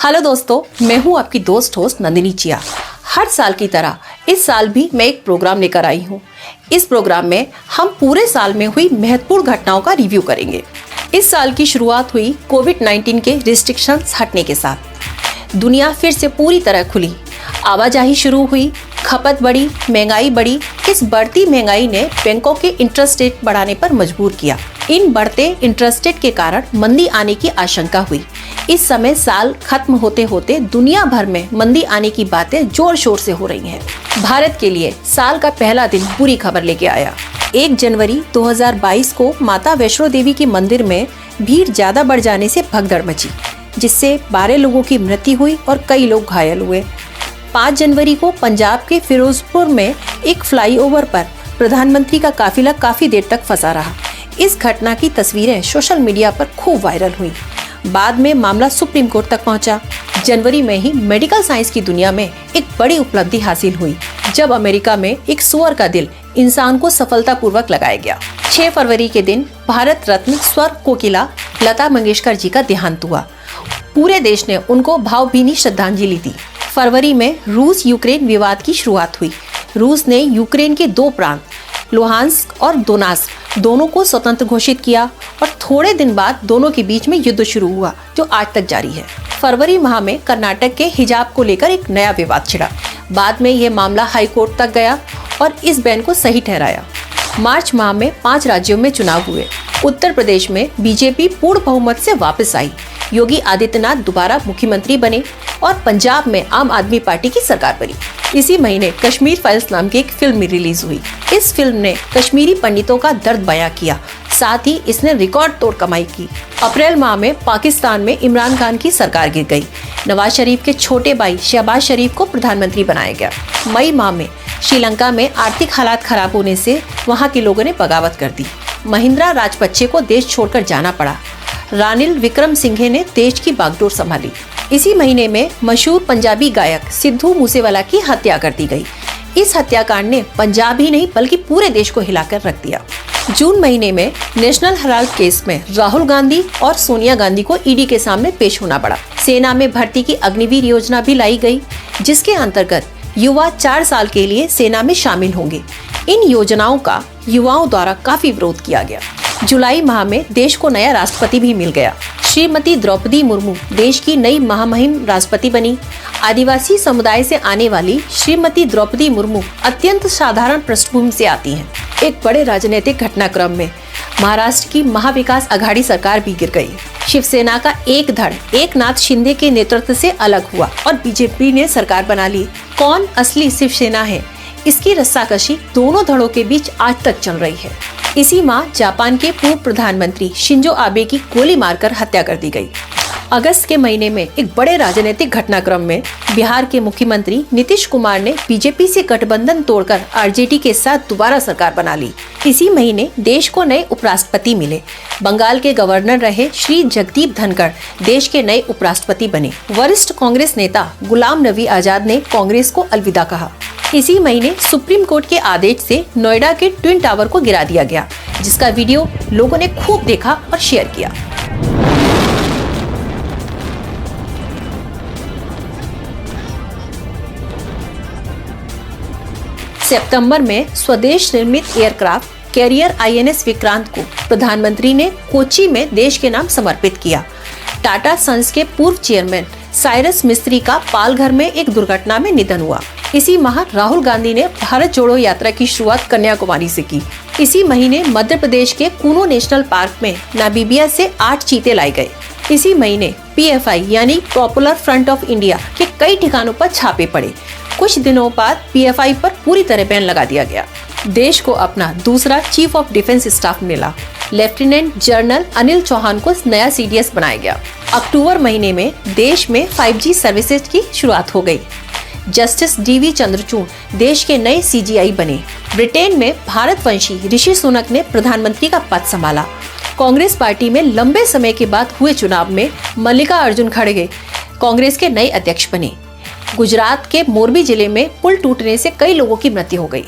Hello दोस्तों, मैं हूं आपकी दोस्त होस्ट नंदिनी चिया। हर साल की तरह इस साल भी मैं एक प्रोग्राम लेकर आई हूं। इस प्रोग्राम में हम पूरे साल में हुई महत्वपूर्ण घटनाओं का रिव्यू करेंगे। इस साल की शुरुआत हुई कोविड-19 के रिस्ट्रिक्शंस हटने के साथ। दुनिया फिर से पूरी तरह खुली, आवाजाही शुरू हुई, खपत बढ़ी, महंगाई बढ़ी। इस बढ़ती महंगाई ने बैंकों के इंटरेस्ट रेट बढ़ाने पर मजबूर किया। इन बढ़ते इंटरेस्ट रेट के कारण मंदी आने की आशंका हुई। इस समय साल खत्म होते होते दुनिया भर में मंदी आने की बातें जोर शोर से हो रही हैं। भारत के लिए साल का पहला दिन बुरी खबर लेके आया। 1 जनवरी 2022 को माता वैष्णो देवी के मंदिर में भीड़ ज्यादा बढ़ जाने से भगदड़ मची, जिससे 12 लोगों की मृत्यु हुई और कई लोग घायल हुए। 5 जनवरी को पंजाब के फिरोजपुर में एक फ्लाईओवर पर प्रधानमंत्री का काफिला काफी देर तक फंसा रहा। इस घटना की तस्वीरें सोशल मीडिया पर खूब वायरल हुई। बाद में मामला सुप्रीम कोर्ट तक पहुंचा। जनवरी में ही मेडिकल साइंस की दुनिया में एक बड़ी उपलब्धि हासिल हुई, जब अमेरिका में एक सुअर का दिल इंसान को सफलतापूर्वक लगाया गया। 6 फरवरी के दिन भारत रत्न स्वर कोकिला लता मंगेशकर जी का देहांत हुआ। पूरे देश ने उनको भावभीनी श्रद्धांजलि दी। फरवरी में रूस यूक्रेन विवाद की शुरुआत हुई। रूस ने यूक्रेन के 2 प्रांत लुहांस्क और दोनेत्स्क दोनों को स्वतंत्र घोषित किया और थोड़े दिन बाद दोनों के बीच में युद्ध शुरू हुआ, जो आज तक जारी है। फरवरी माह में कर्नाटक के हिजाब को लेकर एक नया विवाद छिड़ा। बाद में यह मामला हाई कोर्ट तक गया और इस बैन को सही ठहराया। मार्च माह में 5 राज्यों में चुनाव हुए। उत्तर प्रदेश में बीजेपी पूर्ण बहुमत से वापस आई। योगी आदित्यनाथ दोबारा मुख्यमंत्री बने और पंजाब में आम आदमी पार्टी की सरकार बनी। इसी महीने कश्मीर फाइल्स नाम की एक फिल्म रिलीज हुई। इस फिल्म ने कश्मीरी पंडितों का दर्द बयां किया, साथ ही इसने रिकॉर्ड तोड़ कमाई की। अप्रैल माह में पाकिस्तान में इमरान खान की सरकार गिर गई। नवाज शरीफ के छोटे भाई शहबाज शरीफ को प्रधानमंत्री बनाया गया। मई माह में श्रीलंका में आर्थिक हालात खराब होने से वहां के लोगों ने बगावत कर दी। महिंद्रा राजपक्षे को देश छोड़कर जाना पड़ा। रानिल विक्रमसिंघे ने देश की बागडोर संभाली। इसी महीने में मशहूर पंजाबी गायक सिद्धू मूसेवाला की हत्या कर दी गई। इस हत्याकांड ने पंजाब ही नहीं बल्कि पूरे देश को हिलाकर रख दिया। जून महीने में नेशनल हेराल्ड केस में राहुल गांधी और सोनिया गांधी को ईडी के सामने पेश होना पड़ा। सेना में भर्ती की अग्निवीर योजना भी लाई गई, जिसके अंतर्गत युवा 4 साल के लिए सेना में शामिल होंगे। इन योजनाओं का युवाओं द्वारा काफी विरोध किया गया। जुलाई माह में देश को नया राष्ट्रपति भी मिल गया। श्रीमती द्रौपदी मुर्मू देश की नई महामहिम राष्ट्रपति बनी। आदिवासी समुदाय से आने वाली श्रीमती द्रौपदी मुर्मू अत्यंत साधारण पृष्ठभूमि से आती हैं। एक बड़े राजनीतिक घटनाक्रम में महाराष्ट्र की महाविकास आघाड़ी सरकार भी गिर गई। शिवसेना का एक धड़ एकनाथ शिंदे के नेतृत्व से अलग हुआ और बीजेपी ने सरकार बना ली। कौन असली शिवसेना है, इसकी रस्साकशी दोनों धड़ों के बीच आज तक चल रही है। इसी माह जापान के पूर्व प्रधानमंत्री शिंजो आबे की गोली मारकर हत्या कर दी गई। अगस्त के महीने में एक बड़े राजनीतिक घटनाक्रम में बिहार के मुख्यमंत्री नीतीश कुमार ने बीजेपी से गठबंधन तोड़कर आरजेडी के साथ दोबारा सरकार बना ली। इसी महीने देश को नए उपराष्ट्रपति मिले। बंगाल के गवर्नर रहे श्री जगदीप धनखड़ देश के नए उपराष्ट्रपति बने। वरिष्ठ कांग्रेस नेता गुलाम नबी आजाद ने कांग्रेस को अलविदा कहा। इसी महीने सुप्रीम कोर्ट के आदेश से नोएडा के ट्विन टावर को गिरा दिया गया, जिसका वीडियो लोगों ने खूब देखा और शेयर किया। सितंबर में स्वदेश निर्मित एयरक्राफ्ट कैरियर INS विक्रांत को प्रधानमंत्री ने कोच्चि में देश के नाम समर्पित किया। टाटा सन्स के पूर्व चेयरमैन साइरस मिस्त्री का पालघर में एक दुर्घटना में निधन हुआ। इसी माह राहुल गांधी ने भारत जोड़ो यात्रा की शुरुआत कन्याकुमारी से की। इसी महीने मध्य प्रदेश के कूनो नेशनल पार्क में नामीबिया से 8 चीते लाए गए। इसी महीने PFI यानी पॉपुलर फ्रंट ऑफ इंडिया के कई ठिकानों पर छापे पड़े। कुछ दिनों बाद PFI पर पूरी तरह बैन लगा दिया गया। देश को अपना दूसरा चीफ ऑफ डिफेंस स्टाफ मिला। लेफ्टिनेंट जनरल अनिल चौहान को नया CDS बनाया गया। अक्टूबर महीने में देश में 5G सर्विसेज की शुरुआत हो गई। जस्टिस DV चंद्रचूड़ देश के नए CGI बने। ब्रिटेन में भारतवंशी ऋषि सुनक ने प्रधानमंत्री का पद संभाला। कांग्रेस पार्टी में लंबे समय के बाद हुए चुनाव में मल्लिकार्जुन खड़गे कांग्रेस के नए अध्यक्ष बने। गुजरात के मोरबी जिले में पुल टूटने से कई लोगों की मृत्यु हो गई।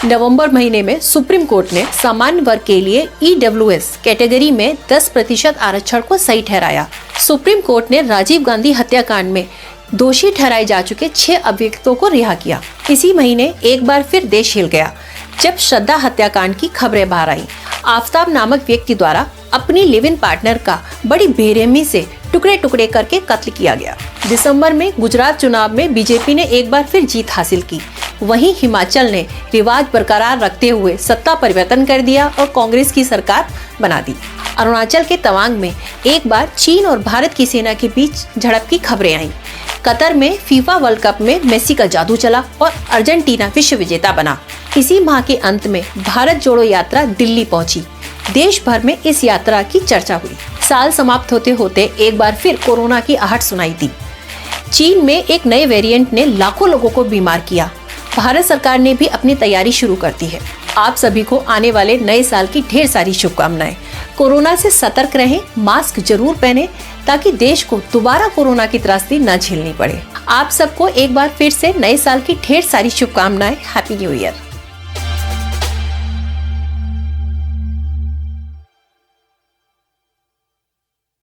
नवंबर महीने में सुप्रीम कोर्ट ने सामान्य वर्ग के लिए EWS कैटेगरी में 10% आरक्षण को सही ठहराया। सुप्रीम कोर्ट ने राजीव गांधी हत्याकांड में दोषी ठहराए जा चुके 6 अभियुक्तों को रिहा किया। इसी महीने एक बार फिर देश हिल गया जब श्रद्धा हत्याकांड की खबरें बाहर आई। आफताब नामक व्यक्ति द्वारा अपनी लिव इन पार्टनर का बड़ी बेरहमी से टुकड़े टुकड़े करके कत्ल किया गया। दिसंबर में गुजरात चुनाव में बीजेपी ने एक बार फिर जीत हासिल की। वहीं हिमाचल ने रिवाज बरकरार रखते हुए सत्ता परिवर्तन कर दिया और कांग्रेस की सरकार बना दी। अरुणाचल के तवांग में एक बार चीन और भारत की सेना के बीच झड़प की खबरें आईं। कतर में फीफा वर्ल्ड कप में मेसी का जादू चला और अर्जेंटीना विश्व विजेता बना। इसी माह के अंत में भारत जोड़ो यात्रा दिल्ली पहुंची। देश भर में इस यात्रा की चर्चा हुई। साल समाप्त होते होते एक बार फिर कोरोना की आहट सुनाई दी। चीन में एक नए वेरिएंट ने लाखों लोगों को बीमार किया। भारत सरकार ने भी अपनी तैयारी शुरू कर दी है। आप सभी को आने वाले नए साल की ढेर सारी शुभकामनाएं। कोरोना से सतर्क रहें, मास्क जरूर पहने ताकि देश को दोबारा कोरोना की त्रासदी न झेलनी पड़े। आप सबको एक बार फिर से नए साल की ढेर सारी शुभकामनाएं। Happy new year.